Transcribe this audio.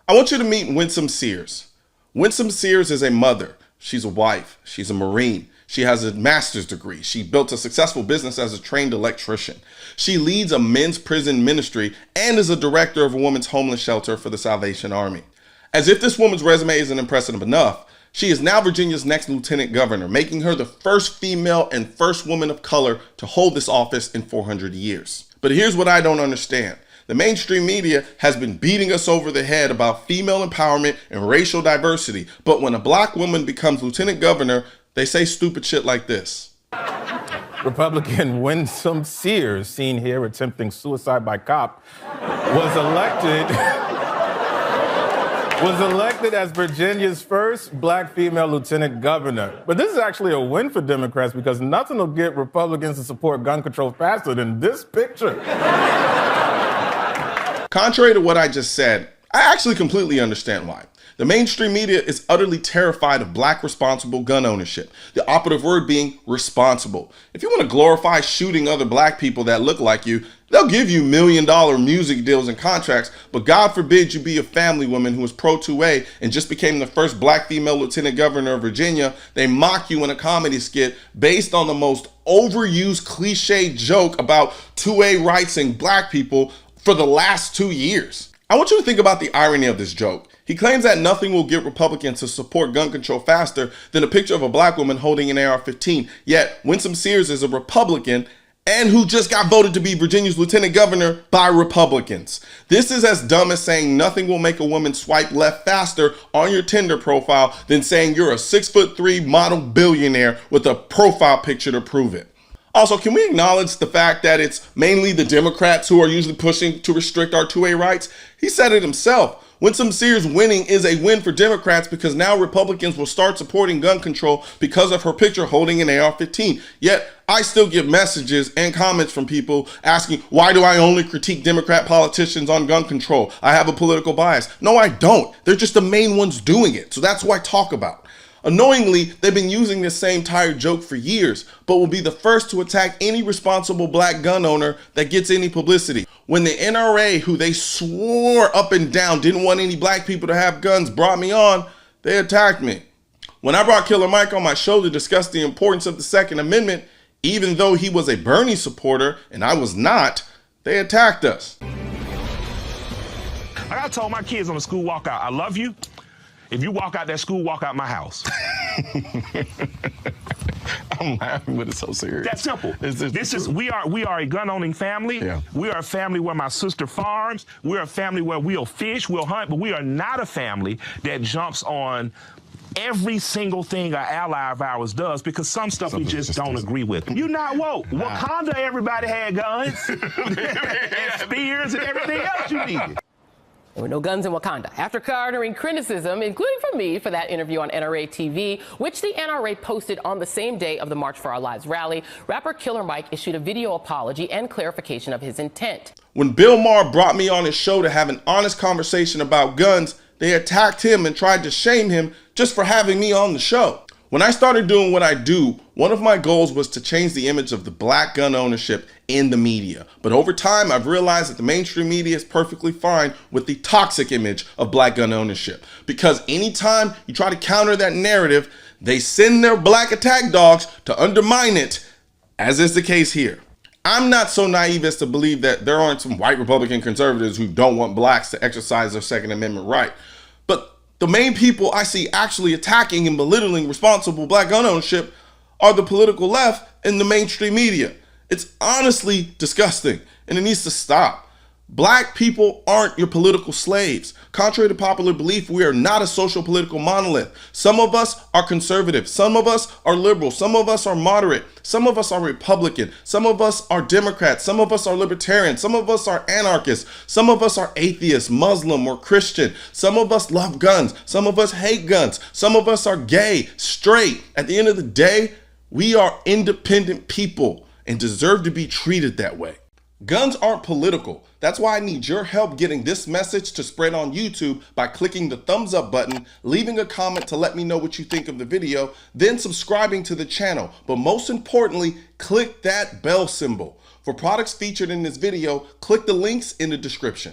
I want you to meet Winsome Sears. Winsome Sears is a mother. She's a wife. She's a Marine. She has a master's degree. She built a successful business as a trained electrician. She leads a men's prison ministry and is a director of a women's homeless shelter for the Salvation Army. As if this woman's resume isn't impressive enough, she is now Virginia's next lieutenant governor, making her the first female and first woman of color to hold this office in 400 years. But here's what I don't understand. The mainstream media has been beating us over the head about female empowerment and racial diversity, but when a black woman becomes lieutenant governor, they say stupid shit like this. Republican Winsome Sears, seen here attempting suicide by cop, was elected as Virginia's first black female lieutenant governor. But this is actually a win for Democrats because nothing will get Republicans to support gun control faster than this picture. Contrary to what I just said, I actually completely understand why. The mainstream media is utterly terrified of black responsible gun ownership, the operative word being responsible. If you want to glorify shooting other black people that look like you, they'll give you $1 million music deals and contracts, but God forbid you be a family woman who was pro 2A and just became the first black female lieutenant governor of Virginia. They mock you in a comedy skit based on the most overused cliche joke about 2A rights and black people for the last 2 years. I want you to think about the irony of this joke. He claims that nothing will get Republicans to support gun control faster than a picture of a black woman holding an AR-15, yet Winsome Sears is a Republican and who just got voted to be Virginia's lieutenant governor by Republicans. This is as dumb as saying nothing will make a woman swipe left faster on your Tinder profile than saying you're a 6'3" model billionaire with a profile picture to prove it. Also, can we acknowledge the fact that it's mainly the Democrats who are usually pushing to restrict our 2A rights? He said it himself. Winsome Sears winning is a win for Democrats because now Republicans will start supporting gun control because of her picture holding an AR-15. Yet, I still get messages and comments from people asking, why do I only critique Democrat politicians on gun control? I have a political bias. No, I don't. They're just the main ones doing it. So that's who I talk about. Annoyingly, they've been using this same tired joke for years, but will be the first to attack any responsible black gun owner that gets any publicity. When the NRA, who they swore up and down didn't want any black people to have guns, brought me on, they attacked me. When I brought Killer Mike on my show to discuss the importance of the Second Amendment, even though he was a Bernie supporter and I was not, they attacked us. Like I told my kids on the school walkout, I love you. If you walk out that school, walk out my house. I'm laughing, but it's so serious. That's simple. We are a gun-owning family. Yeah. We are a family where my sister farms. We're a family where we'll fish, we'll hunt, but we are not a family that jumps on every single thing an ally of ours does because some stuff we just don't agree with. You're not woke. Nah. Wakanda, everybody had guns and spears and everything else you needed. There were no guns in Wakanda. After garnering criticism, including from me, for that interview on NRA TV, which the NRA posted on the same day of the March for Our Lives rally, rapper Killer Mike issued a video apology and clarification of his intent. When Bill Maher brought me on his show to have an honest conversation about guns, they attacked him and tried to shame him just for having me on the show. When I started doing what I do, one of my goals was to change the image of the black gun ownership in the media. But over time, I've realized that the mainstream media is perfectly fine with the toxic image of black gun ownership. Because anytime you try to counter that narrative, they send their black attack dogs to undermine it, as is the case here. I'm not so naive as to believe that there aren't some white Republican conservatives who don't want blacks to exercise their Second Amendment right. But the main people I see actually attacking and belittling responsible black gun ownership are the political left and the mainstream media. It's honestly disgusting and it needs to stop. Black people aren't your political slaves. Contrary to popular belief, we are not a social political monolith. Some of us are conservative. Some of us are liberal. Some of us are moderate. Some of us are Republican. Some of us are Democrats. Some of us are libertarian. Some of us are anarchists. Some of us are atheists, Muslim, or Christian. Some of us love guns. Some of us hate guns. Some of us are gay, straight. At the end of the day, we are independent people and deserve to be treated that way. Guns aren't political. That's why I need your help getting this message to spread on YouTube by clicking the thumbs up button, leaving a comment to let me know what you think of the video, then subscribing to the channel. But most importantly, click that bell symbol. For products featured in this video, click the links in the description.